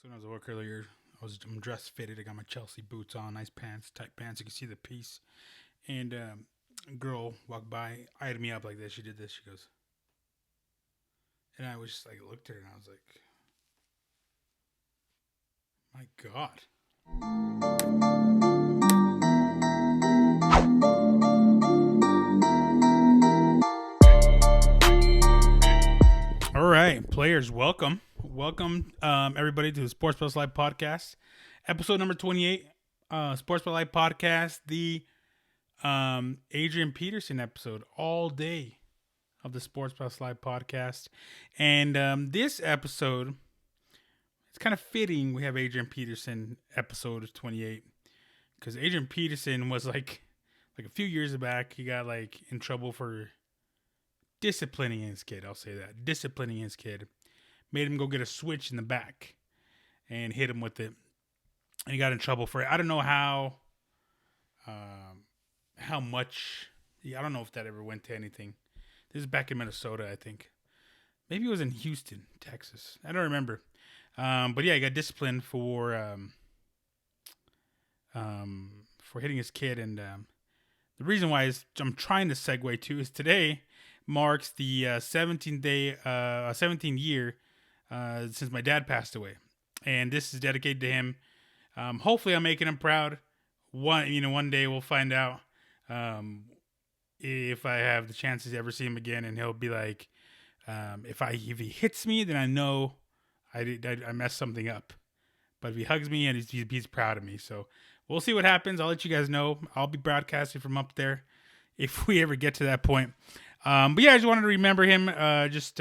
So when I was at work earlier, I'm dressed fitted. I got my Chelsea boots on, nice pants, tight pants. You can see the piece. And a girl walked by, eyed me up like this. She did this. She goes, and I was just like, looked at her and I was like, my God. All right, players, welcome. Welcome, everybody, to the Sports Plus Live podcast, episode number 28. Sports Plus Live podcast, the Adrian Peterson episode, all day of the Sports Plus Live podcast. And this episode, it's kind of fitting we have Adrian Peterson episode 28 because Adrian Peterson was like a few years back, he got like in trouble for disciplining his kid. I'll say that. Disciplining his kid. Made him go get a switch in the back and hit him with it. And he got in trouble for it. I don't know how much. I don't know if that ever went to anything. This is back in Minnesota, I think. Maybe it was in Houston, Texas. I don't remember. But yeah, he got disciplined for hitting his kid. And the reason why I'm trying to segue to is today marks the 17th year since my dad passed away, and this is dedicated to him. Hopefully, I'm making him proud. One day we'll find out if I have the chance to ever see him again, and he'll be like, if he hits me, then I know I messed something up. But if he hugs me and he's proud of me, so we'll see what happens. I'll let you guys know. I'll be broadcasting from up there if we ever get to that point. But yeah, I just wanted to remember him just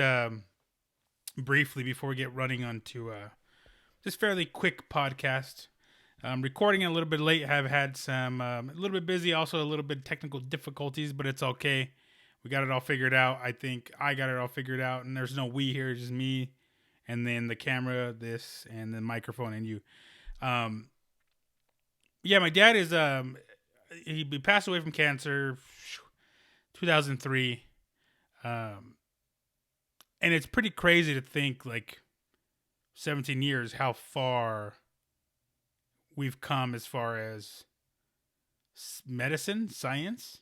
briefly before we get running onto this fairly quick podcast. Recording it a little bit late. I've had some a little bit busy, also a little bit technical difficulties, but it's okay. We got it all figured out. I think I got it all figured out, and there's no we here, just me, and then the camera, this, and the microphone, and you. Yeah, my dad is he passed away from cancer, 2003. And it's pretty crazy to think, like, 17 years, how far we've come as far as medicine, science.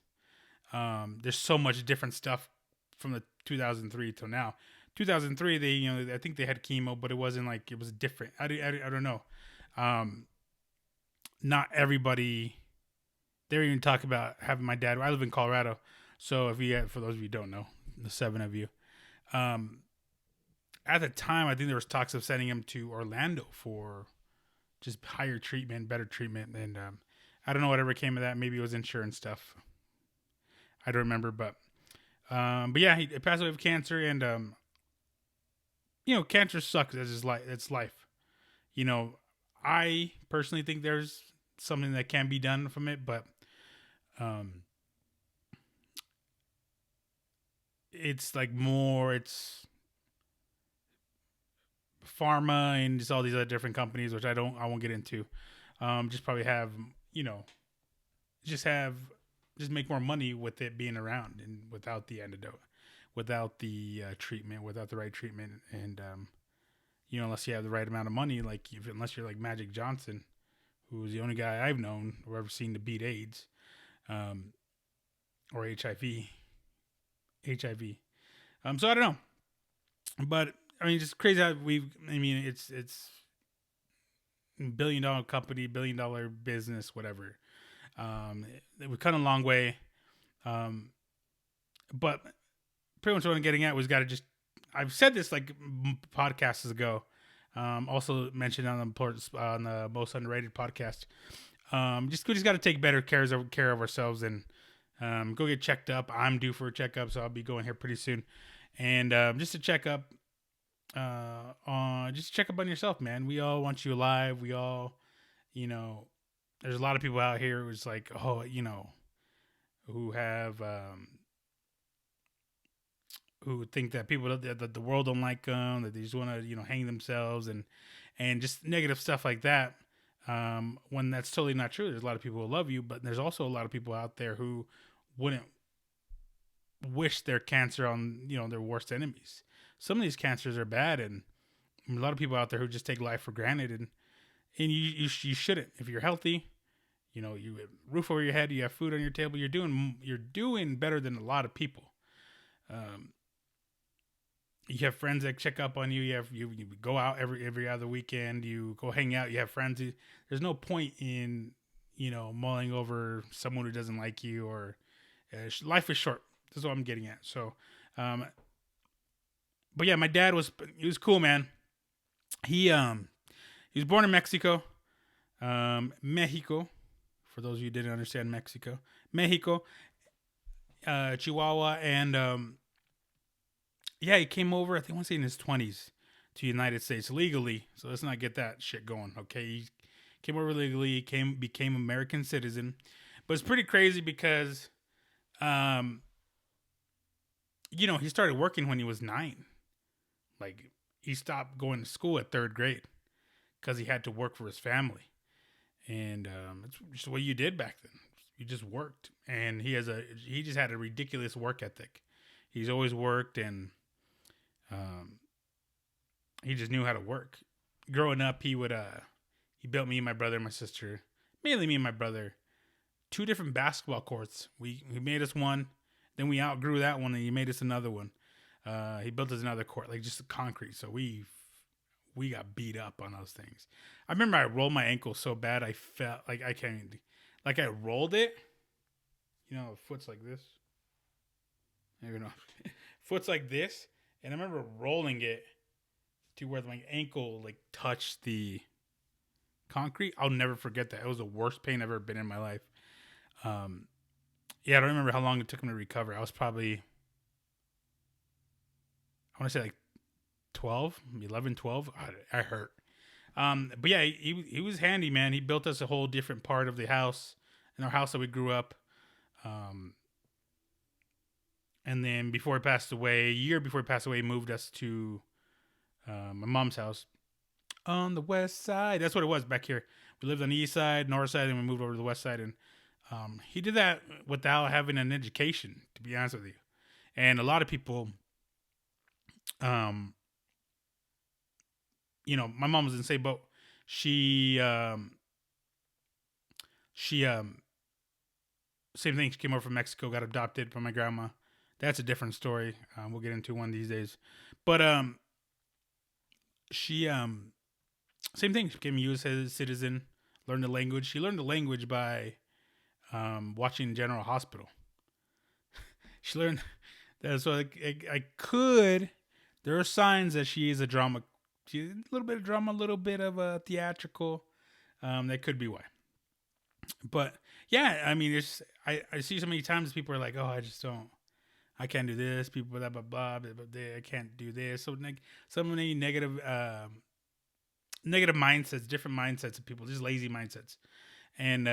There's so much different stuff from the 2003 till now. 2003, I think they had chemo, but it wasn't like, it was different. I don't know. Not everybody, they're even talking about having my dad. I live in Colorado. So for those of you who don't know, the 7 of you, at the time, I think there was talks of sending him to Orlando for just higher treatment, better treatment. And I don't know whatever came of that. Maybe it was insurance stuff. I don't remember, but yeah, he passed away of cancer, and cancer sucks. It's life. I personally think there's something that can be done from it, but it's like it's pharma and just all these other different companies, which I won't get into. Just probably have, just make more money with it being around and without the antidote, without the treatment, without the right treatment. And, unless you have the right amount of money, unless you're like Magic Johnson, who's the only guy I've known or ever seen to beat AIDS, or HIV. So I don't know, but I mean, just crazy how it's $1 billion company, $1 billion business, whatever. We've come a long way. But pretty much what I'm getting at was I've said this like podcasts ago. Also mentioned on the Most Underrated podcast. We just got to take better care of ourselves and go get checked up. I'm due for a checkup, so I'll be going here pretty soon. And just to check up, check up on yourself, man. We all want you alive. We all, there's a lot of people out here who's like, who have, who think that that the world don't like them, that they just want to, hang themselves and just negative stuff like that. When that's totally not true. There's a lot of people who love you, but there's also a lot of people out there who wouldn't wish their cancer on, their worst enemies. Some of these cancers are bad, and A lot of people out there who just take life for granted, and you shouldn't. If you're healthy, you have a roof over your head, you have food on your table, you're doing better than a lot of people. Um, you have friends that check up on you. You go out every other weekend. You go hang out. You have friends. There's no point in mulling over someone who doesn't like you, or life is short. This is what I'm getting at. So, um, but yeah, my dad he was cool, man. He was born in Mexico, Mexico. For those of you who didn't understand Mexico, Chihuahua, and yeah, he came over. I think I want to say in his 20s to the United States legally. So let's not get that shit going, okay? He came over legally. Became American citizen, but it's pretty crazy because, um, he started working when he was 9. Like he stopped going to school at 3rd grade because he had to work for his family, and it's just what you did back then. You just worked, and he just had a ridiculous work ethic. He's always worked, and um, he just knew how to work. Growing up, he built me and my brother and my sister, mainly me and my brother, 2 different basketball courts. He made us one, then we outgrew that one, and he made us another one. He built us another court, like just concrete. So we got beat up on those things. I remember I rolled my ankle so bad I felt like I can't, like I rolled it. Foot's like this. Maybe not. Foot's like this, and I remember rolling it to where my ankle like touched the concrete. I'll never forget that. It was the worst pain I've ever been in my life. Um, yeah, I don't remember how long it took me to recover. I was probably, I want to say like 12, 11, 12. I hurt. But yeah, he was handy, man. He built us a whole different part of the house, in our house that we grew up. Um, and then before he passed away, a year before he passed away, he moved us to my mom's house on the west side. That's what it was back here. We lived on the east side, north side, and we moved over to the west side. And he did that without having an education, to be honest with you. And a lot of people, um, my mom was in the same boat. She same thing. She came over from Mexico, got adopted by my grandma. That's a different story. We'll get into one of these days. But she same thing. She became a U.S. citizen. Learned the language. She learned the language by watching General Hospital. She learned that. So I could. There are signs that she is a drama. She's a little bit of drama, a little bit of a theatrical. That could be why. But yeah, I mean, I see so many times people are like, oh, I can't do this. People blah blah blah, blah, blah, blah I can't do this. So so many negative mindsets, different mindsets of people, just lazy mindsets. And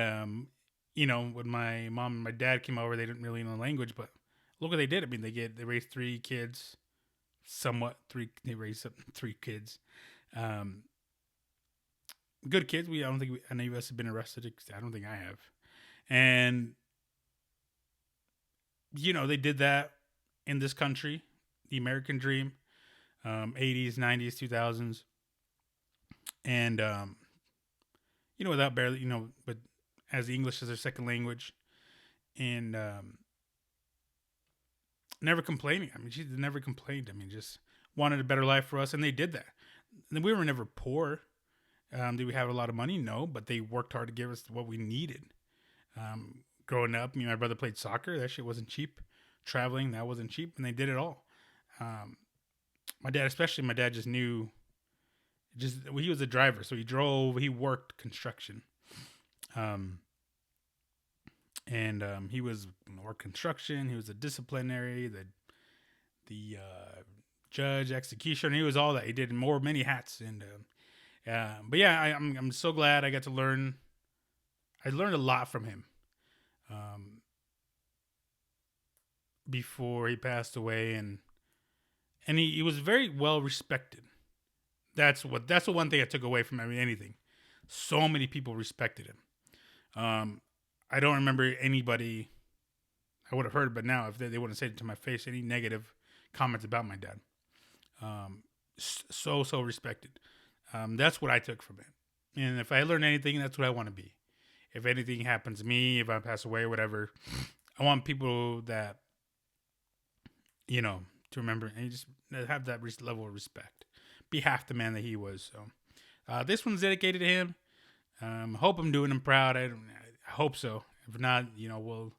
when my mom and my dad came over, they didn't really know the language, but look what they did. I mean, they raised 3 kids, they raised 3 kids. Good kids. I don't think any of us have been arrested. I don't think I have. And they did that in this country, the American dream, 80s, 90s, 2000s, and without barely, but as English as their second language, and never complaining. I mean, she never complained. I mean, just wanted a better life for us, and they did that. And we were never poor. Did we have a lot of money? No, but they worked hard to give us what we needed. Growing up, me and my brother played soccer. That shit wasn't cheap. Traveling, that wasn't cheap, and they did it all. My dad just knew. He was a driver, so he drove. He worked construction, and he was more construction. He was a disciplinary, the judge, executioner. He was all that. He did many hats, and but yeah, I'm so glad I got to learn. I learned a lot from him. Before he passed away, and he was very well respected. That's the one thing I took away from anything. So many people respected him. I don't remember anybody. I would have heard, but now if they wouldn't say it to my face, any negative comments about my dad. so respected. That's what I took from it. And if I learn anything, that's what I want to be. If anything happens to me, if I pass away, whatever, I want people that, you know, to remember and just have that level of respect. Be half the man that he was. So this one's dedicated to him. Hope I'm doing him proud. I hope so. If not, we'll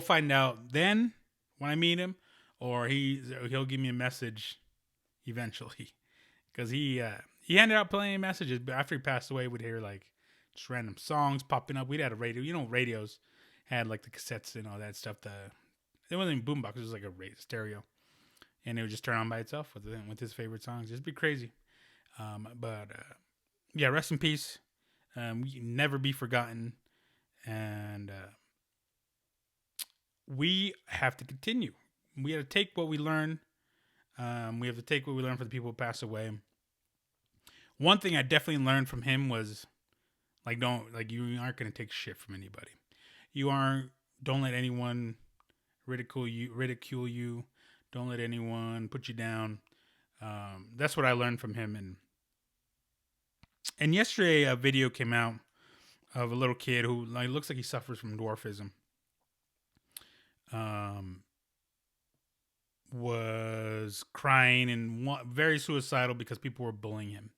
find out then when I meet him, or he'll give me a message eventually, because he handed out plenty of messages. But after he passed away, we'd hear like just random songs popping up. We'd had a radio. Radios had like the cassettes and all that stuff. It wasn't even boombox. It was like a stereo, and it would just turn on by itself with his favorite songs. Just be crazy. But yeah, rest in peace. We can never be forgotten, and we have to continue. We have to take what we learn. We have to take what we learn from the people who pass away. One thing I definitely learned from him was you aren't gonna take shit from anybody. Don't let anyone ridicule you. Don't let anyone put you down. That's what I learned from him. And yesterday a video came out of a little kid who looks like he suffers from dwarfism. Was crying and very suicidal because people were bullying him.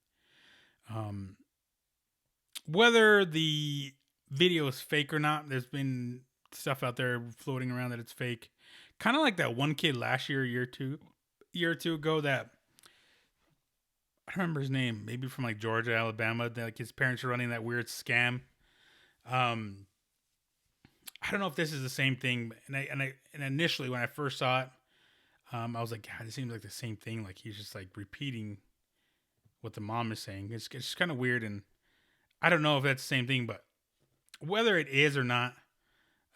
Whether the video is fake or not, there's been stuff out there floating around that it's fake. Kind of like that one kid last year, year or two ago, that I don't remember his name, maybe from like Georgia, Alabama, that like his parents are running that weird scam. I don't know if this is the same thing, and initially when I first saw it, I was like, God, it seems like the same thing. Like he's just like repeating what the mom is saying. It's kind of weird, and I don't know if that's the same thing, but whether it is or not,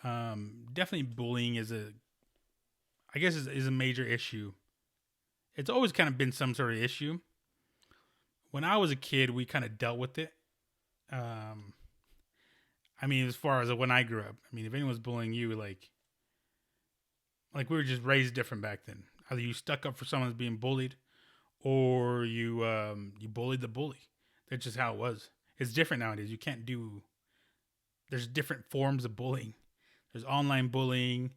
definitely bullying is a major issue. It's always kind of been some sort of issue. When I was a kid, we kind of dealt with it. As far as when I grew up, if anyone was bullying you, like we were just raised different back then. Either you stuck up for someone that's being bullied, or you bullied the bully. That's just how it was. It's different nowadays. You can't do. There's different forms of bullying. There's online bullying,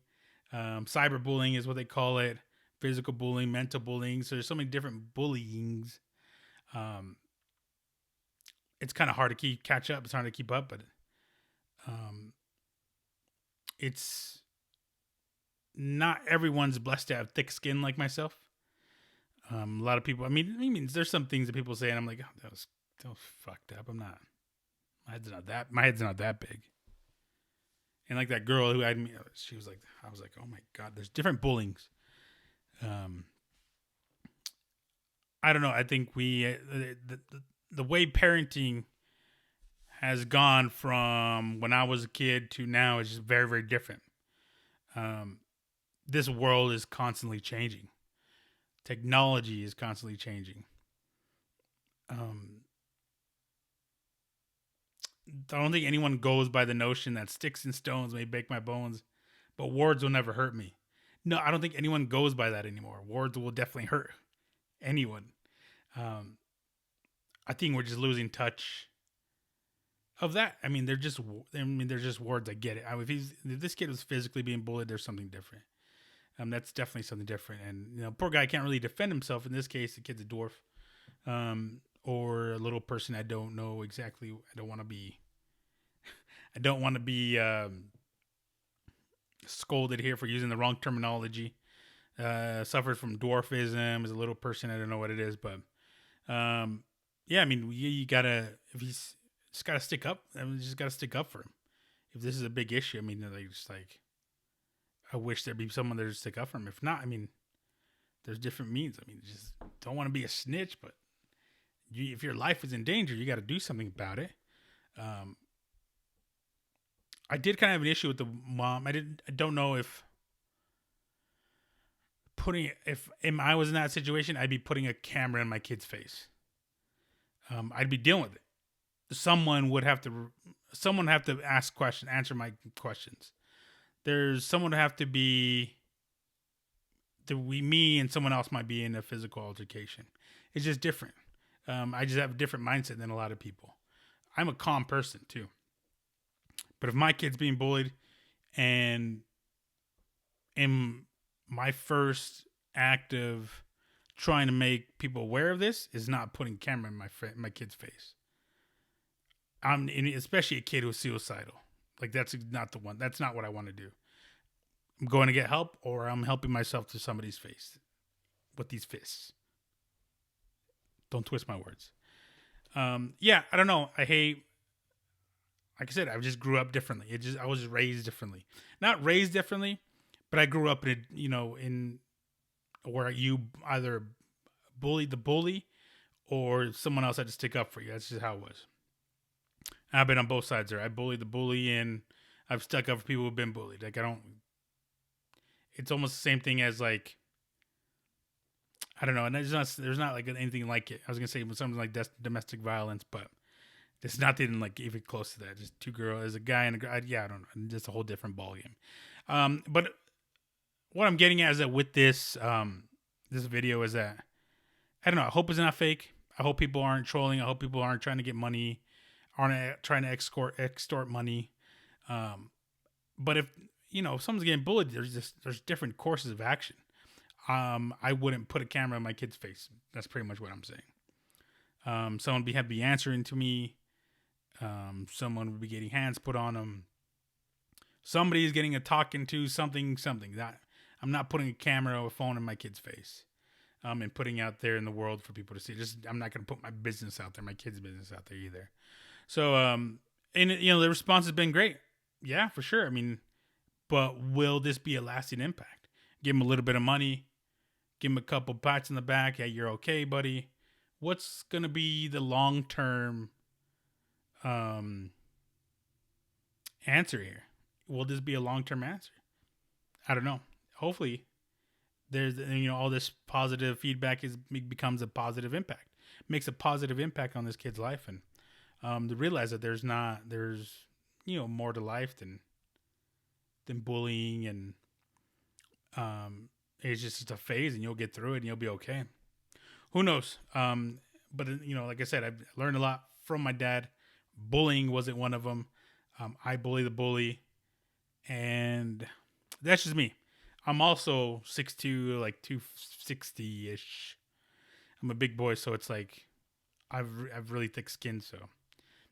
cyberbullying is what they call it. Physical bullying, mental bullying. So there's so many different bullyings. It's kind of hard to catch up. It's hard to keep up, but it's not everyone's blessed to have thick skin like myself. A lot of people. There's some things that people say, and I'm like, oh, that was fucked up. I'm not. My head's not that big. And like that girl who had me, she was like, I was like, oh my God, there's different bullyings. I don't know. I think the way parenting has gone from when I was a kid to now is just very, very different. This world is constantly changing. Technology is constantly changing. I don't think anyone goes by the notion that sticks and stones may break my bones, but words will never hurt me. No, I don't think anyone goes by that anymore. Words will definitely hurt anyone. I think we're just losing touch of that. They're just words. I get it. If this kid was physically being bullied, there's something different. That's definitely something different. And poor guy can't really defend himself. In this case, the kid's a dwarf, or a little person. I don't know exactly. I don't want to be scolded here for using the wrong terminology. Suffers from dwarfism, is a little person. I don't know what it is, but you gotta, if he's just gotta stick up. Just gotta stick up for him. If this is a big issue, I wish there'd be someone there to stick up for him. If not, there's different means. Just don't want to be a snitch, but if your life is in danger, you got to do something about it. I did kind of have an issue with the mom. I don't know if I was in that situation, I'd be putting a camera in my kid's face. I'd be dealing with it. Someone would have to ask questions, answer my questions. There's someone would have to be. Me and someone else might be in a physical altercation. It's just different. I just have a different mindset than a lot of people. I'm a calm person too. But if my kid's being bullied and in my first act of trying to make people aware of this is not putting camera in my kid's face. Especially a kid who's suicidal. Like that's not the one. That's not what I want to do. I'm going to get help, or I'm helping myself to somebody's face with these fists. Don't twist my words. Yeah, I don't know. I hate. Like I said, I just grew up differently. I was raised differently. Not raised differently, but I grew up in where you either bullied the bully or someone else had to stick up for you. That's just how it was. I've been on both sides there. I bullied the bully and I've stuck up for people who've been bullied. Like I don't. It's almost the same thing as like. I don't know, and there's not like anything like it. I was gonna say something like domestic violence, but it's nothing like even close to that. Just two girls, there's a guy and a girl. Yeah, I don't know. Just a whole different ballgame. But what I'm getting at is that with this this video is that I don't know. I hope it's not fake. I hope people aren't trolling. I hope people aren't trying to get money, aren't trying to extort money. But if if someone's getting bullied, there's different courses of action. I wouldn't put a camera in my kid's face. That's pretty much what I'm saying. Someone would be answering to me. Someone would be getting hands put on them. Somebody is getting a talking to something. That I'm not putting a camera or a phone in my kid's face. And putting out there in the world for people to see. I'm not going to put my business out there, my kid's business out there either. So, and the response has been great. Yeah, for sure. I mean, but will this be a lasting impact? Give them a little bit of money. Give him a couple pats in the back. Yeah, you're okay, buddy. What's going to be the long-term answer here? Will this be a long-term answer? I don't know. Hopefully, there's all this positive feedback becomes a positive impact. Makes a positive impact on this kid's life, and to realize that there's more to life than bullying and it's just a phase, and you'll get through it, and you'll be okay. Who knows? But like I said, I've learned a lot from my dad. Bullying wasn't one of them. I bully the bully, and that's just me. I'm also 6'2", like 260-ish. I'm a big boy, so it's like I've really thick skin, so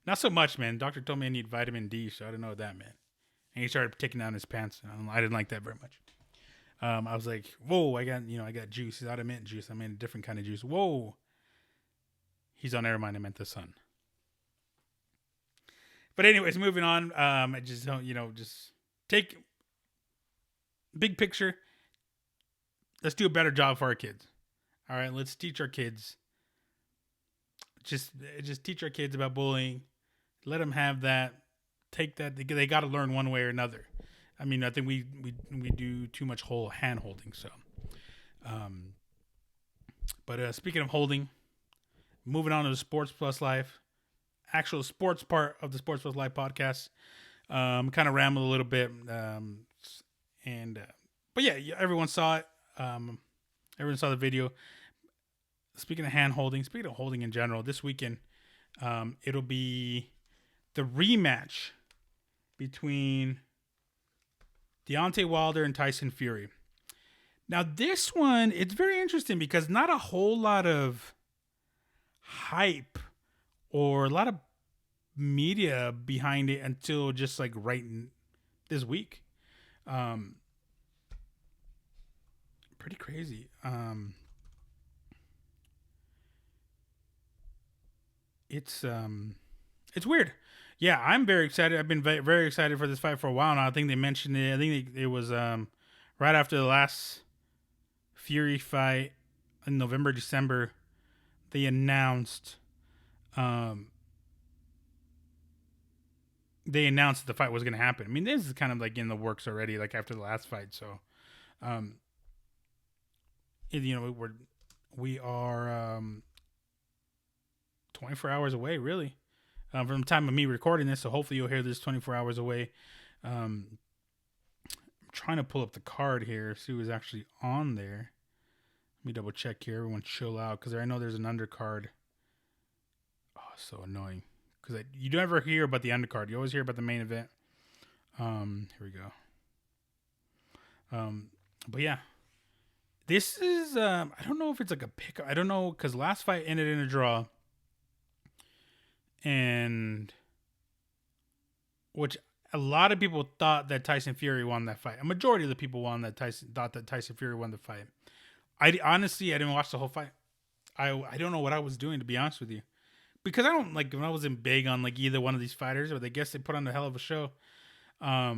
not so much, man. Doctor told me I need vitamin D, so I don't know what that meant. And he started taking down his pants. I didn't like that very much. I was like, whoa, I got juice. He's out of mint juice. I mean, a different kind of juice. Whoa. He's on air mine. I meant the sun. But anyways, moving on. I just don't, just take big picture. Let's do a better job for our kids. All right. Let's teach our kids. Just teach our kids about bullying. Let them have that. Take that. They got to learn one way or another. I mean, I think we do too much whole hand holding. So, but speaking of holding, moving on to the Sports Plus Life, actual sports part of the Sports Plus Life podcast. Kind of rambled a little bit, but yeah, everyone saw it. Everyone saw the video. Speaking of hand holding, speaking of holding in general, this weekend, it'll be the rematch between Deontay Wilder and Tyson Fury. Now, this one, it's very interesting because not a whole lot of hype or a lot of media behind it until just like right this week. Pretty crazy. It's weird. Yeah, I'm very excited. I've been very excited for this fight for a while now. I think they mentioned it. I think it was right after the last Fury fight in November, December. They announced that the fight was going to happen. I mean, this is kind of like in the works already, like after the last fight. So, we are 24 hours away, really. From the time of me recording this, so hopefully you'll hear this 24 hours away. I'm trying to pull up the card here, see who's actually on there. Let me double check here. Everyone chill out because I know there's an undercard. Oh, so annoying. Because you never hear about the undercard. You always hear about the main event. Here we go. But yeah. This is, I don't know if it's like a pick. I don't know because last fight ended in a draw. And which a lot of people thought that Tyson Fury won that fight. A majority of the people thought that Tyson Fury won the fight. I honestly, I didn't watch the whole fight. I don't know what I was doing, to be honest with you, because I don't like when I wasn't big on like either one of these fighters, but I guess they put on a hell of a show. Yeah,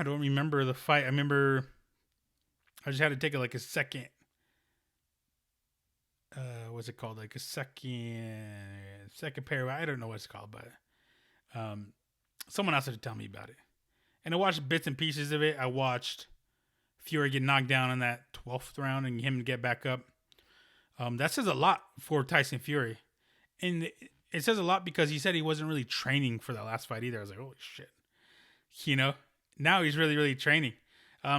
I don't remember the fight. I remember I just had to take like a second. What's it called? Like a second pair. I don't know what it's called, but someone else had to tell me about it. And I watched bits and pieces of it. I watched Fury get knocked down in that 12th round and him get back up. That says a lot for Tyson Fury. And it says a lot because he said he wasn't really training for that last fight either. I was like, holy shit. You know, now he's really, really training.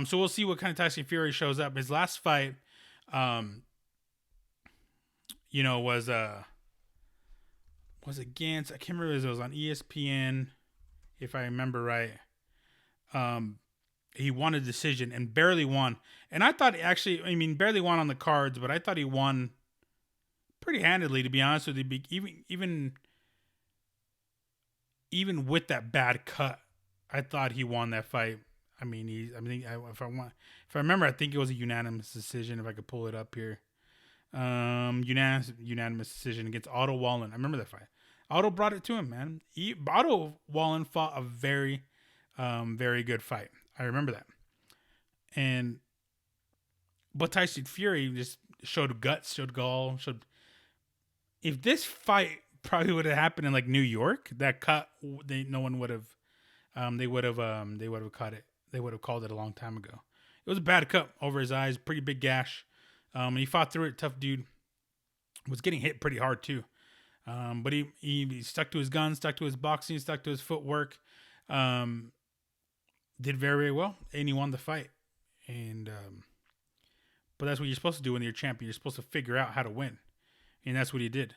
So we'll see what kind of Tyson Fury shows up. His last fight, was against, I can't remember if it was on ESPN, if I remember right. He won a decision and barely won. And I thought barely won on the cards, but I thought he won pretty handedly, to be honest with you. Even with that bad cut, I thought he won that fight. If I remember, I think it was a unanimous decision. If I could pull it up here, unanimous decision against Otto Wallen. I remember that fight. Otto brought it to him, man. Otto Wallen fought a very, very good fight. I remember that. But Tyson Fury just showed guts, showed gall, showed. If this fight probably would have happened in like New York, that cut, no one would have. They would have cut it. They would have called it a long time ago. It was a bad cut over his eyes, pretty big gash. And he fought through it. Tough dude. Was getting hit pretty hard too. But he stuck to his gun, stuck to his boxing, stuck to his footwork. Did very, very well, and he won the fight. And but that's what you're supposed to do when you're a champion. You're supposed to figure out how to win, and that's what he did.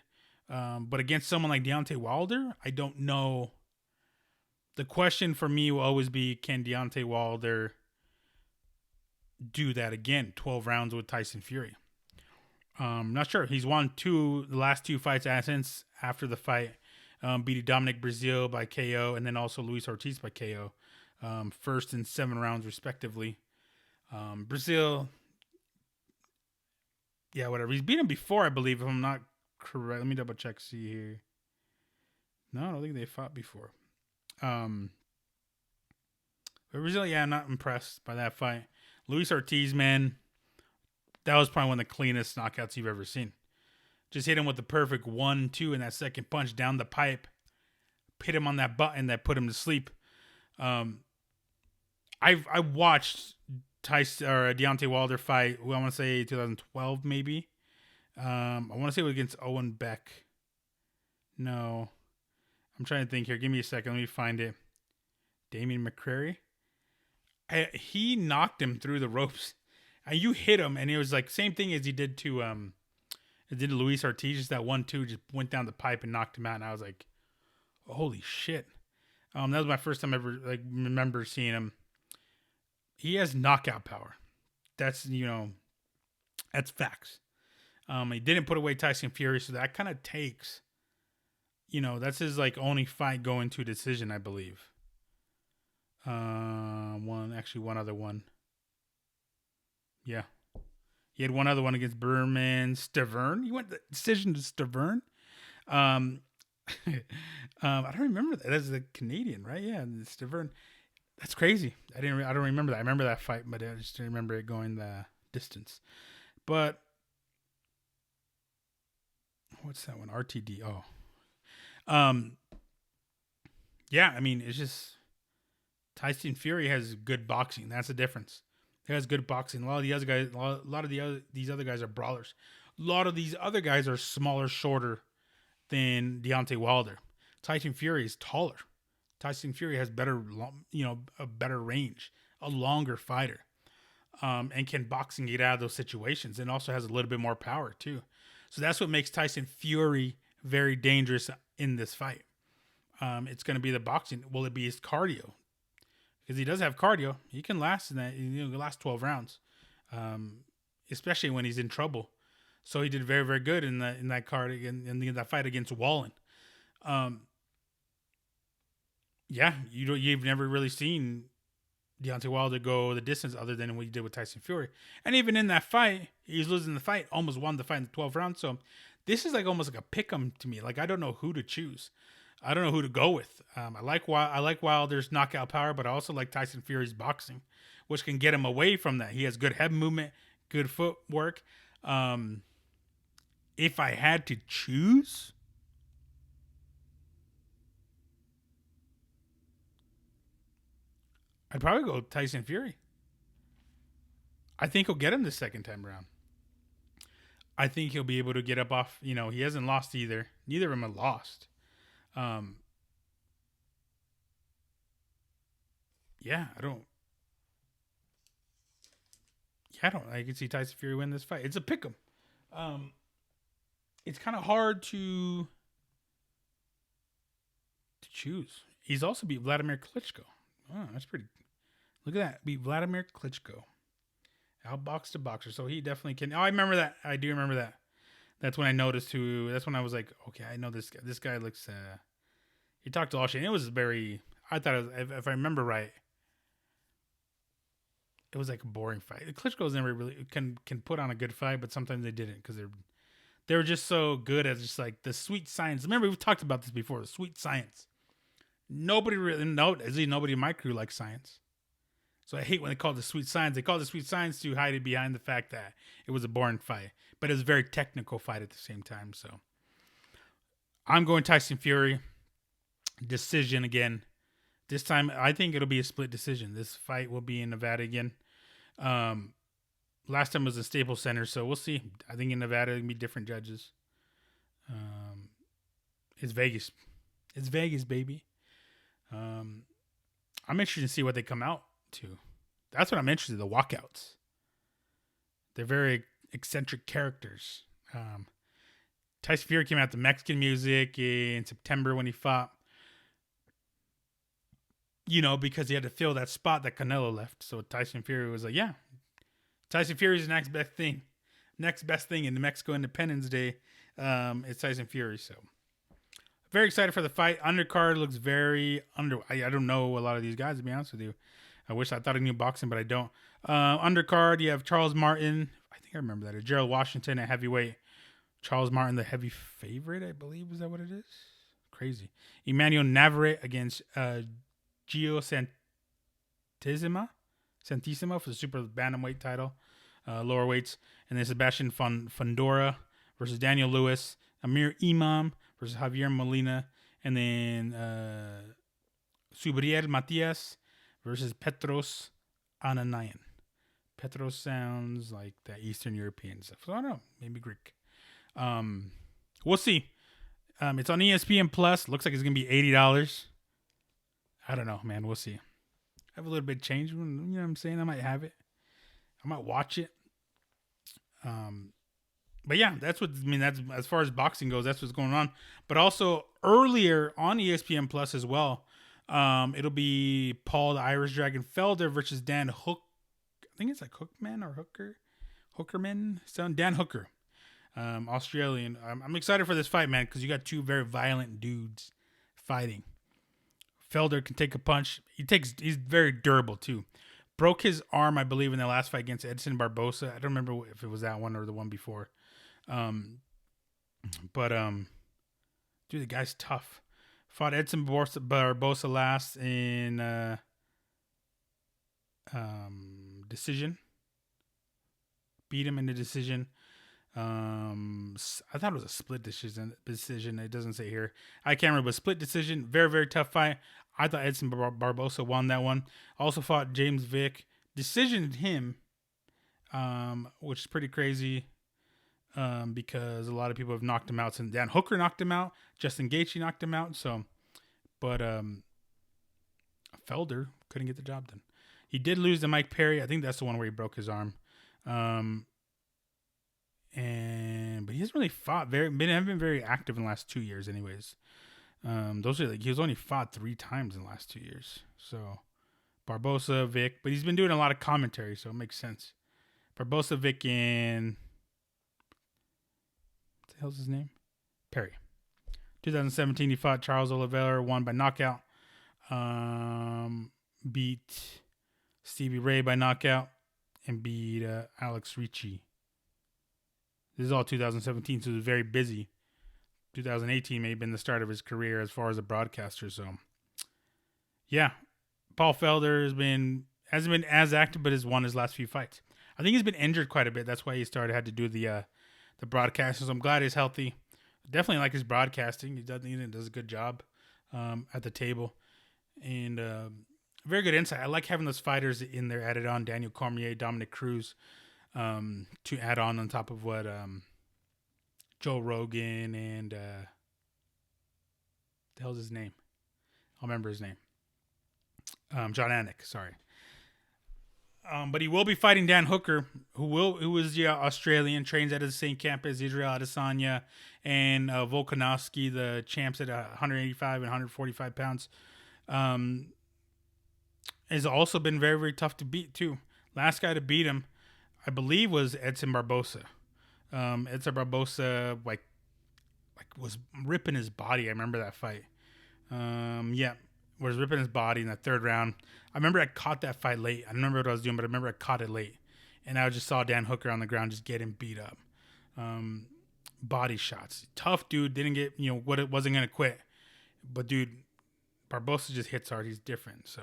But against someone like Deontay Wilder, I don't know. The question for me will always be, can Deontay Wilder do that again? 12 rounds with Tyson Fury. Not sure. He's won the last two fights since after the fight. Beat Dominic Brazil by KO, and then also Luis Ortiz by KO. First and 7 rounds respectively. Brazil, yeah, whatever. He's beat him before, I believe, if I'm not correct. Let me double check, see here. No, I don't think they fought before. But Brazil, yeah, I'm not impressed by that fight. Luis Ortiz, man, that was probably one of the cleanest knockouts you've ever seen. Just hit him with the perfect 1-2 in that second punch down the pipe. Hit him on that button that put him to sleep. I watched Deontay Wilder fight. I want to say 2012 maybe. I want to say it was against Owen Beck. No, I'm trying to think here. Give me a second. Let me find it. Damian McCrary. He knocked him through the ropes. And you hit him, and it was like same thing as he did to Luis Ortiz. Just that 1-2 just went down the pipe and knocked him out. And I was like, holy shit. That was my first time ever remember seeing him. He has knockout power. That's that's facts. He didn't put away Tyson Fury, so that kind of takes, that's his only fight going to decision, I believe. One other one. Yeah. He had one other one against Berman Stavern. He went the decision to Stavern. I don't remember that. That's the Canadian, right? Yeah, Stavern. That's crazy. I don't remember that. I remember that fight, but I just didn't remember it going the distance. But what's that one? RTD. Oh. Yeah, it's just Tyson Fury has good boxing. That's the difference. He has good boxing. A lot of these other guys are brawlers. A lot of these other guys are smaller, shorter than Deontay Wilder. Tyson Fury is taller. Tyson Fury has better, a better range, a longer fighter. and can box and get out of those situations, and also has a little bit more power too. So that's what makes Tyson Fury very dangerous in this fight. It's going to be the boxing. Will it be his cardio? Because he does have cardio. He can last in that. Last 12 rounds, especially when he's in trouble. So he did very, very good in that card in that fight against Wallen. Yeah, you've never really seen Deontay Wilder go the distance other than what he did with Tyson Fury. And even in that fight, he's losing the fight, almost won the fight in the 12th round. So this is like almost like a pick 'em to me. Like I don't know who to choose. I don't know who to go with. I like Wilder's knockout power, but I also like Tyson Fury's boxing, which can get him away from that. He has good head movement, good footwork. If I had to choose, I'd probably go Tyson Fury. I think he'll get him the second time around. I think he'll be able to get up off. He hasn't lost either. Neither of them have lost. Yeah, I don't. Yeah, I don't. I can see Tyson Fury win this fight. It's a pick 'em. It's kind of hard to choose. He's also beat Vladimir Klitschko. Oh, that's pretty. Look at that. Beat Vladimir Klitschko. Outboxed a boxer. So he definitely can. Oh, I remember that. I do remember that. That's when I noticed who. That's when I was like, okay, I know this guy. This guy looks. He talked all shit. It was very. I thought, if I remember right, it was like a boring fight. Klitschko's never really can put on a good fight, but sometimes they didn't because they were just so good at just like the sweet science. Remember, we've talked about this before. The sweet science. Nobody really at least nobody in my crew likes science. So I hate when they call it the sweet science. They call it the sweet science to hide it behind the fact that it was a boring fight, but it was a very technical fight at the same time. So I'm going Tyson Fury. Decision again. This time, I think it'll be a split decision. This fight will be in Nevada again. Last time was in Staples Center, so we'll see. I think in Nevada, it'll be different judges. It's Vegas. It's Vegas, baby. I'm interested to see what they come out to. That's what I'm interested in, the walkouts. They're very eccentric characters. Tyson Fury came out to Mexican music in September when he fought. Because he had to fill that spot that Canelo left. So Tyson Fury was like, yeah. Tyson Fury's the next best thing. Next best thing in the Mexico Independence Day. It's Tyson Fury. So very excited for the fight. Undercard looks very I don't know a lot of these guys, to be honest with you. I thought I knew boxing, but I don't. Undercard, you have Charles Martin. I think I remember that. Gerald Washington at heavyweight. Charles Martin, the heavy favorite, I believe. Is that what it is? Crazy. Emmanuel Navarrete against Gio Santissima for the super bantamweight title, lower weights. And then Sebastian Fundora versus Daniel Lewis. Amir Imam versus Javier Molina. And then Subriel Matias versus Petros Ananayan. Petros sounds like that Eastern European stuff. So I don't know. Maybe Greek. We'll see. It's on ESPN Plus. Looks like it's going to be $80. I don't know, man. We'll see. I have a little bit of change. You know what I'm saying? I might have it. I might watch it. But yeah, that's as far as boxing goes, that's what's going on. But also earlier on ESPN Plus as well, it'll be Paul the Irish Dragon Felder versus Dan Hook. I think it's like Hookman or Hookerman. Son Dan Hooker, Australian. I'm excited for this fight, man, because you got two very violent dudes fighting. Felder can take a punch. He's very durable too. Broke his arm, I believe, in the last fight against Edson Barbosa. I don't remember if it was that one or the one before. But dude, the guy's tough. Fought Edson Barbosa last in decision. Beat him in the decision. I thought it was a split decision. It doesn't say here. I can't remember, but split decision. Very, very tough fight. I thought Edson Barbosa won that one. Also fought James Vick. Decisioned him, which is pretty crazy because a lot of people have knocked him out. Since Dan Hooker knocked him out. Justin Gaethje knocked him out. So, but Felder couldn't get the job done. He did lose to Mike Perry. I think that's the one where he broke his arm. Um, but he hasn't really fought haven't been very active in the last 2 years, anyways. Those are like, he was only fought 3 times in the last 2 years. So Barbosa, Vic, but he's been doing a lot of commentary, so it makes sense. Barbosa, Vic, and what the hell's his name? Perry. 2017, he fought Charles Oliveira, won by knockout. Beat Stevie Ray by knockout, and beat Alex Ricci. This is all 2017, so it was very busy. 2018 may have been the start of his career as far as a broadcaster. So, yeah, Paul Felder hasn't been as active, but has won his last few fights. I think he's been injured quite a bit. That's why he had to do the broadcasting. So I'm glad he's healthy. Definitely like his broadcasting. He does a good job at the table, and very good insight. I like having those fighters in there added on. Daniel Cormier, Dominic Cruz, to add on top of what Joe Rogan and the hell's his name? I'll remember his name. John Anik, sorry. But he will be fighting Dan Hooker, who is Australian, trains at the same camp as Israel Adesanya and Volkanovski, the champs at 185 and 145 pounds. Has also been very, very tough to beat too. Last guy to beat him, I believe, was Edson Barbosa. Edson Barbosa was ripping his body. I remember that fight. Was ripping his body in the third round. I remember I caught that fight late. I don't remember what I was doing, but I remember I caught it late. And I just saw Dan Hooker on the ground just getting beat up. Body shots. Tough dude. Didn't get, wasn't going to quit. But dude, Barbosa just hits hard. He's different. So,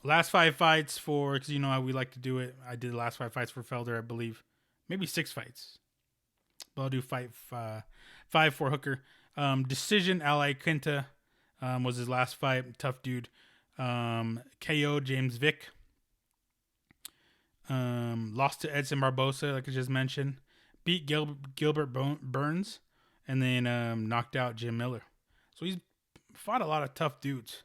last 5 fights because you know how we like to do it. I did the last 5 fights for Felder, I believe. Maybe 6 fights. But I'll do 5 for Hooker. Decision, Ally Quinta. Was his last fight. Tough dude. KO James Vick. Lost to Edson Barbosa, like I just mentioned. Beat Gilbert Burns. And then knocked out Jim Miller. So he's fought a lot of tough dudes.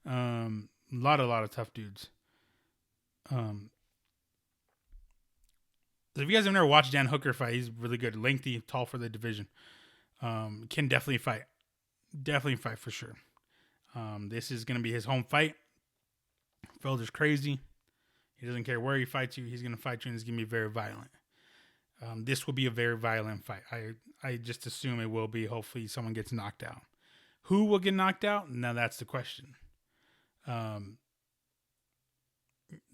A lot of tough dudes. So if you guys have never watched Dan Hooker fight, he's really good. Lengthy, tall for the division. Can definitely fight. Definitely fight for sure. This is going to be his home fight. Felder's crazy. He doesn't care where he fights you. He's going to fight you, and it's going to be very violent. This will be a very violent fight. I just assume it will be. Hopefully someone gets knocked out. Who will get knocked out? Now that's the question. They're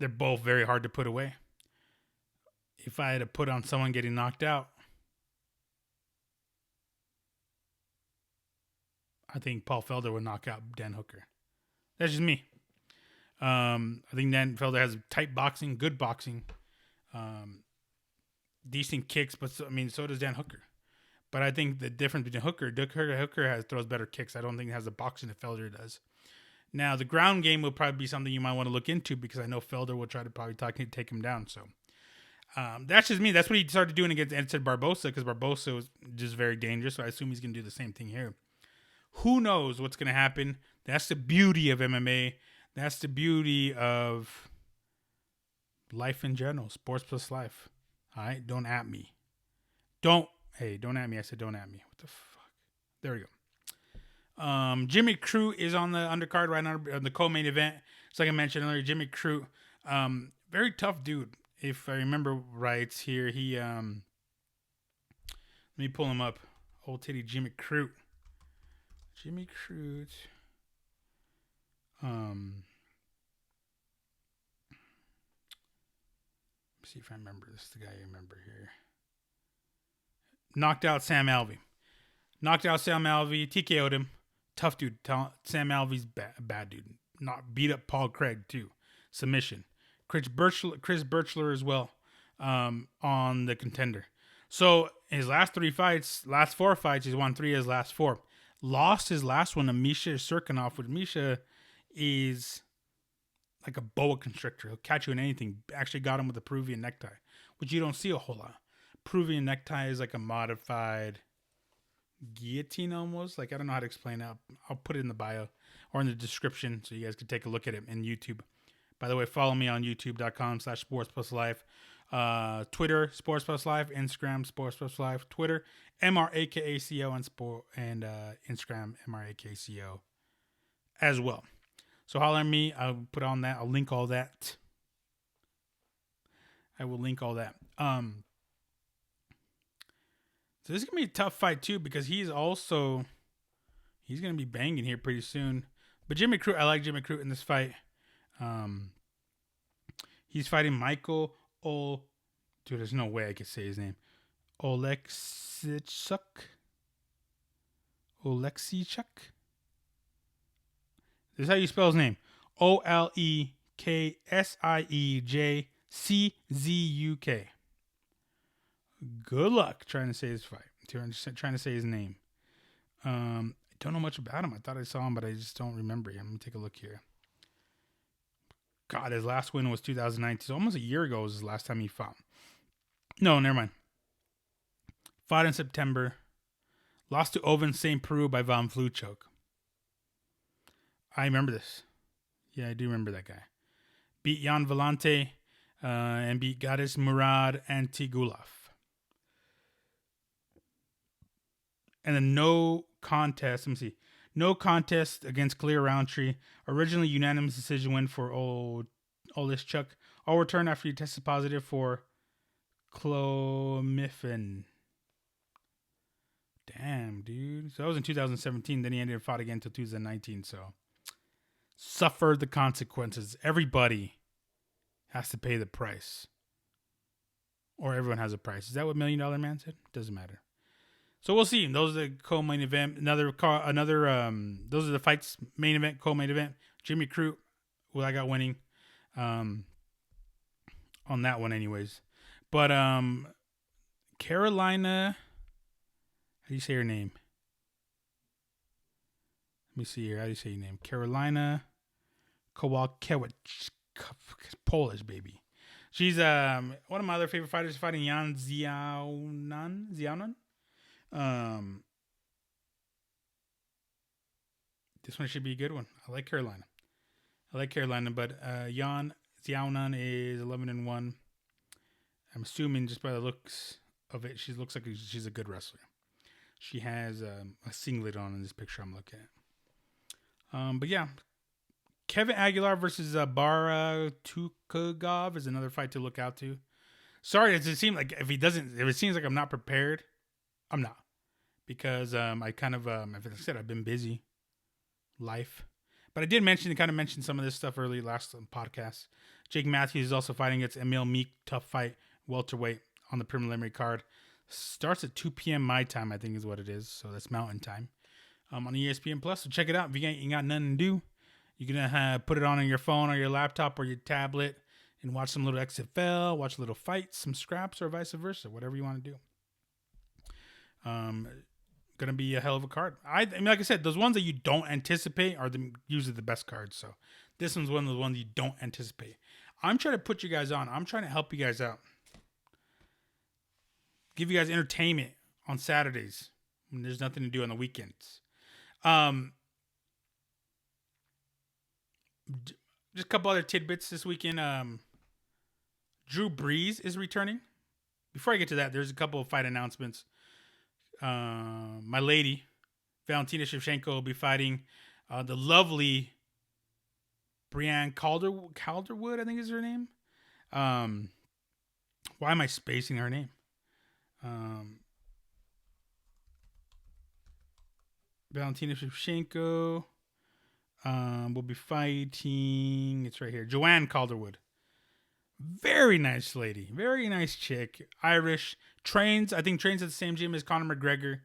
both very hard to put away. If I had to put on someone getting knocked out, I think Paul Felder would knock out Dan Hooker. That's just me. I think Dan Felder has tight boxing, good boxing, decent kicks, but so does Dan Hooker. But I think the difference between Hooker throws better kicks. I don't think he has the boxing that Felder does. Now, the ground game will probably be something you might want to look into because I know Felder will try to probably take him down. So that's just me. That's what he started doing against Edson Barbosa because Barbosa was just very dangerous. So I assume he's going to do the same thing here. Who knows what's going to happen? That's the beauty of MMA. That's the beauty of life in general. Sports plus life. All right? Don't at me. Don't at me. I said don't at me. What the fuck? There we go. Jimmy Crute is on the undercard right now, on the co-main event. It's like I mentioned earlier, Jimmy Crute. Very tough dude. If I remember right here, he let me pull him up. Old titty Jimmy Crute. Jimmy Crute. See if I remember. This is the guy I remember here. Knocked out Sam Alvey. TKO'd him. Tough dude. Sam Alvey's bad dude. Not beat up Paul Craig too. Submission. Chris Birchler as well. On the contender. So his last 4 fights, he's won 3 of his last 4. Lost his last one to Misha Serkinov, which Misha is like a boa constrictor. He'll catch you in anything. Actually got him with a Peruvian necktie, which you don't see a whole lot. Peruvian necktie is like a modified guillotine almost. Like, I don't know how to explain it. I'll put it in the bio or in the description so you guys can take a look at it in YouTube. By the way, follow me on youtube.com/sports plus life. Twitter, Sports Plus Life, Instagram, Sports Plus Life, Twitter, mr.aka and Instagram, mr.aka as well. So holler at me. I'll put on that. I'll link all that. I will link all that. So this is gonna be a tough fight too because he's gonna be banging here pretty soon. But Jimmy Crute, I like Jimmy Crute in this fight. He's fighting Michael Dude, there's no way I could say his name. Oleksichuk. This is how you spell his name. Oleksiejczuk. Good luck trying to say his fight. Trying to say his name. I don't know much about him. I thought I saw him, but I just don't remember him. Let me take a look here. God, his last win was 2019. So almost a year ago was his last time he fought. No, never mind. Fought in September. Lost to Oven St. Peru by Von Fluchok. I remember this. Yeah, I do remember that guy. Beat Jan Vellante and beat Gadis Murad Antigulov. And then no contest. Let me see. No contest against Clear Roundtree. Originally unanimous decision win for Oleksiejczuk. All return after he tested positive for clomifene. Damn, dude. So that was in 2017. Then he ended up fought again until 2019. So suffered the consequences. Everybody has to pay the price. Or everyone has a price. Is that what $1 Million Man said? Doesn't matter. So we'll see. Those are the co-main event. Those are the fights. Main event, co-main event. Jimmy Crute, I got winning on that one anyways. But Carolina, how do you say her name? Let me see here. How do you say your name? Carolina Kowalkiewicz. Polish, baby. She's one of my other favorite fighters, fighting Jan Ziaunan. This one should be a good one. I like Carolina, but Jan Ziaunan is 11-1. I'm assuming just by the looks of it, she looks like she's a good wrestler. She has a singlet on in this picture I'm looking at. But yeah, Kevin Aguilar versus Bara Tukagov is another fight to look out to. Sorry, it seems like if it seems like I'm not prepared, I'm not. Because I kind of, as I said, I've been busy. Life. But I did mention some of this stuff early last podcast. Jake Matthews is also fighting against Emil Meek. Tough fight. Welterweight on the preliminary card. Starts at 2 p.m. my time, I think is what it is. So that's mountain time. On ESPN Plus. So check it out. If you got nothing to do, you can put it on your phone or your laptop or your tablet and watch some little XFL, watch a little fights, some scraps, or vice versa. Whatever you want to do. Gonna be a hell of a card. I mean, like I said, those ones that you don't anticipate are usually the best cards. So this one's one of the ones you don't anticipate. I'm trying to put you guys on. I'm trying to help you guys out. Give you guys entertainment on Saturdays when there's nothing to do on the weekends. Just a couple other tidbits this weekend. Drew Brees is returning. Before I get to that, there's a couple of fight announcements. My lady, Valentina Shevchenko, will be fighting the lovely Brianne Calderwood, I think is her name. Why am I spacing her name? Valentina Shevchenko will be fighting, it's right here, Joanne Calderwood. Very nice lady. Very nice chick. Irish. Trains at the same gym as Conor McGregor.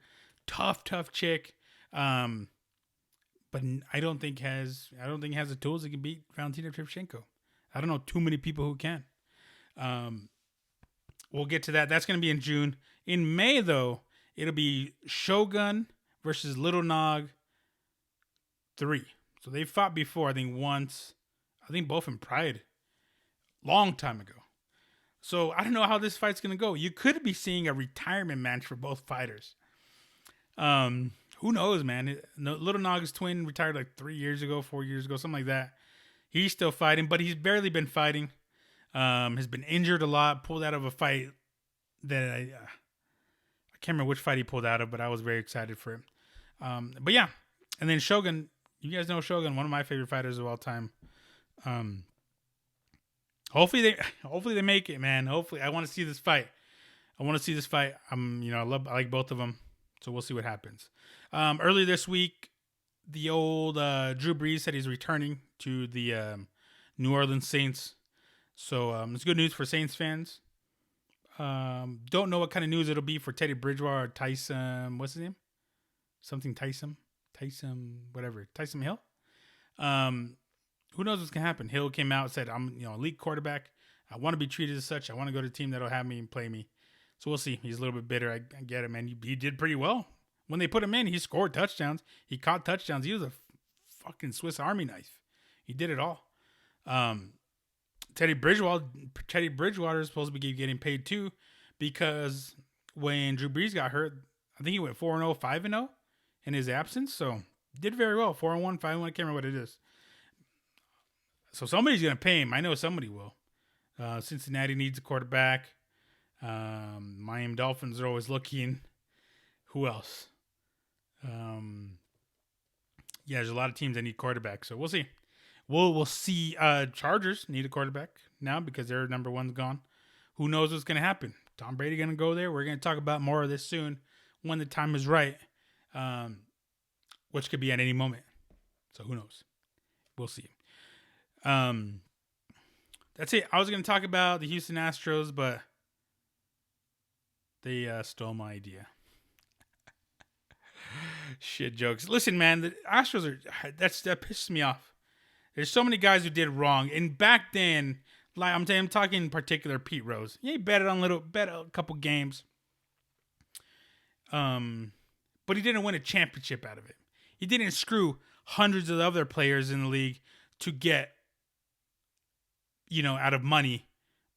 Tough chick. But I don't think has the tools that can beat Valentina Shevchenko. I don't know too many people who can. We'll get to that. That's going to be in June. In May, though, it'll be Shogun versus Little Nog 3. So they fought before, I think once. I think both in Pride. Long time ago. So I don't know how this fight's going to go. You could be seeing a retirement match for both fighters. Who knows, man? Little Nog's twin retired like 4 years ago, something like that. He's still fighting, but he's barely been fighting. Has been injured a lot. Pulled out of a fight that I can't remember which fight he pulled out of, but I was very excited for him. But yeah, and then Shogun. You guys know Shogun, one of my favorite fighters of all time. Um, hopefully they make it, man. Hopefully, I want to see this fight. I like both of them, so we'll see what happens. Earlier this week, the old Drew Brees said he's returning to the New Orleans Saints. So it's good news for Saints fans. Don't know what kind of news it'll be for Teddy Bridgewater or Tyson. What's his name? Something Tyson, whatever. Tyson Hill. Who knows what's gonna happen? Hill came out and said, "I'm elite quarterback. I want to be treated as such. I want to go to a team that'll have me and play me." So we'll see. He's a little bit bitter. I get it, man. He did pretty well when they put him in. He scored touchdowns. He caught touchdowns. He was a fucking Swiss Army knife. He did it all. Teddy Bridgewater is supposed to be getting paid too, because when Drew Brees got hurt, I think he went 4-0, 5-0 in his absence. So did very well. 4-1, 5-1. I can't remember what it is. So somebody's gonna pay him. I know somebody will. Cincinnati needs a quarterback. Miami Dolphins are always looking. Who else? There's a lot of teams that need quarterbacks. So we'll see. We'll see. Chargers need a quarterback now because their number one's gone. Who knows what's gonna happen? Tom Brady gonna go there? We're gonna talk about more of this soon when the time is right, which could be at any moment. So who knows? We'll see. That's it. I was gonna talk about the Houston Astros, but they stole my idea. Shit jokes. Listen, man, the Astros are that pisses me off. There's so many guys who did wrong, and back then, like I'm talking in particular, Pete Rose. Yeah, he bet a couple games. But he didn't win a championship out of it. He didn't screw hundreds of other players in the league to get, out of money,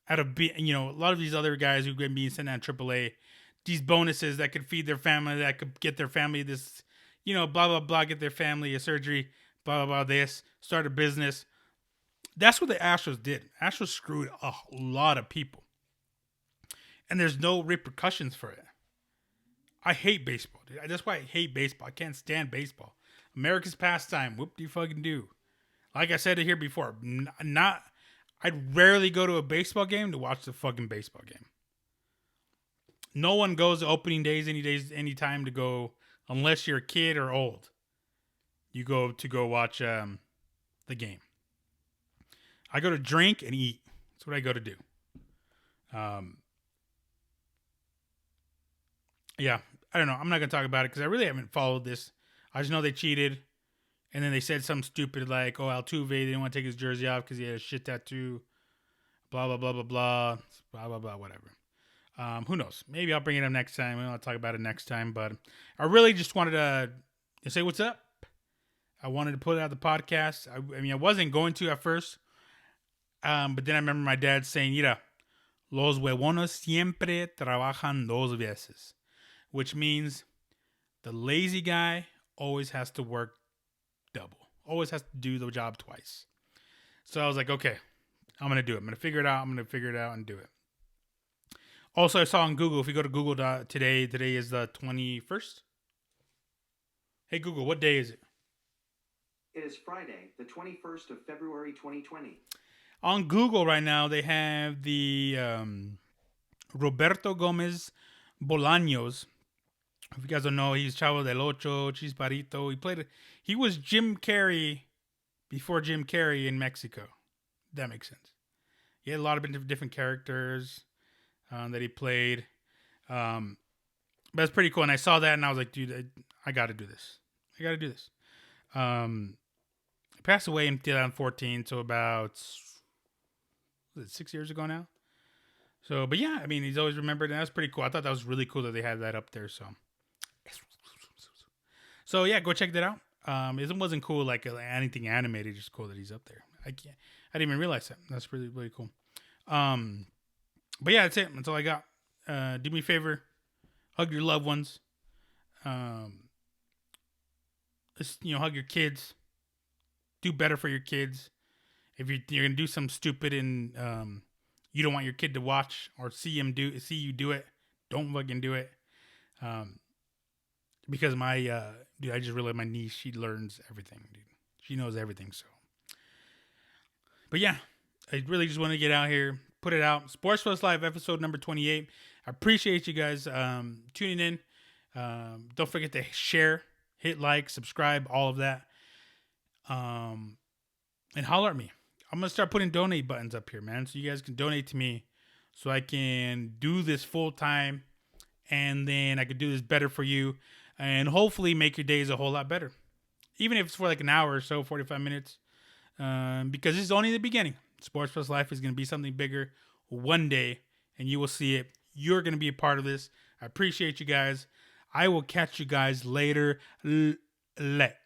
a lot of these other guys who could be sent out AAA, these bonuses that could feed their family, that could get their family this, blah, blah, blah, get their family a surgery, blah, blah, blah, this, start a business. That's what the Astros did. Astros screwed a lot of people. And there's no repercussions for it. I hate baseball, dude. That's why I hate baseball. I can't stand baseball. America's pastime. Whoop-de-fucking-do. Like I said it here before, I'd rarely go to a baseball game to watch the fucking baseball game. No one goes to opening days, any time to go, unless you're a kid or old. You go to watch the game. I go to drink and eat. That's what I go to do. Yeah, I don't know. I'm not going to talk about it because I really haven't followed this. I just know they cheated. And then they said something stupid like, Altuve, they didn't want to take his jersey off because he had a shit tattoo. Blah, blah, blah, blah, blah. Blah, blah, blah, whatever. Who knows? Maybe I'll bring it up next time. I'll talk about it next time. But I really just wanted to say what's up. I wanted to put out the podcast. I wasn't going to at first. But then I remember my dad saying, mira, los huevones siempre trabajan dos veces. Which means the lazy guy always has to work double. Always has to do the job twice. So I was like, okay, I'm going to do it. I'm going to figure it out. And do it. Also, I saw on Google, if you go to Google today is the 21st. Hey, Google, what day is it? It is Friday, the 21st of February, 2020. On Google right now, they have the Roberto Gomez Bolaños. If you guys don't know, he's Chavo del Ocho, Chisparito. He was Jim Carrey before Jim Carrey in Mexico. That makes sense. He had a lot of different characters that he played. But it's pretty cool. And I saw that and I was like, dude, I got to do this. He passed away in 2014, so about 6 years ago now. So, but yeah, he's always remembered, and that's pretty cool. I thought that was really cool that they had that up there. So yeah, go check that out. It wasn't cool like anything animated, just cool that he's up there. I didn't even realize that. That's really, really cool. But yeah, that's it. That's all I got. Do me a favor, hug your loved ones. Just, hug your kids. Do better for your kids. if you're gonna do something stupid and you don't want your kid to watch or see you do it, don't fucking do it. Um, because my dude, I just realized my niece, she learns everything, dude. She knows everything. So, but yeah, I really just want to get out here, put it out. Sports Plus Live episode number 28. I appreciate you guys tuning in. Don't forget to share, hit like, subscribe, all of that. And holler at me. I'm gonna start putting donate buttons up here, man, so you guys can donate to me, so I can do this full time, and then I could do this better for you, and hopefully make your days a whole lot better, even if it's for like an hour or so, 45 minutes. Because this is only the beginning. Sports Plus Life is gonna be something bigger one day, and you will see it. You're gonna be a part of this. I appreciate you guys. I will catch you guys later. Let.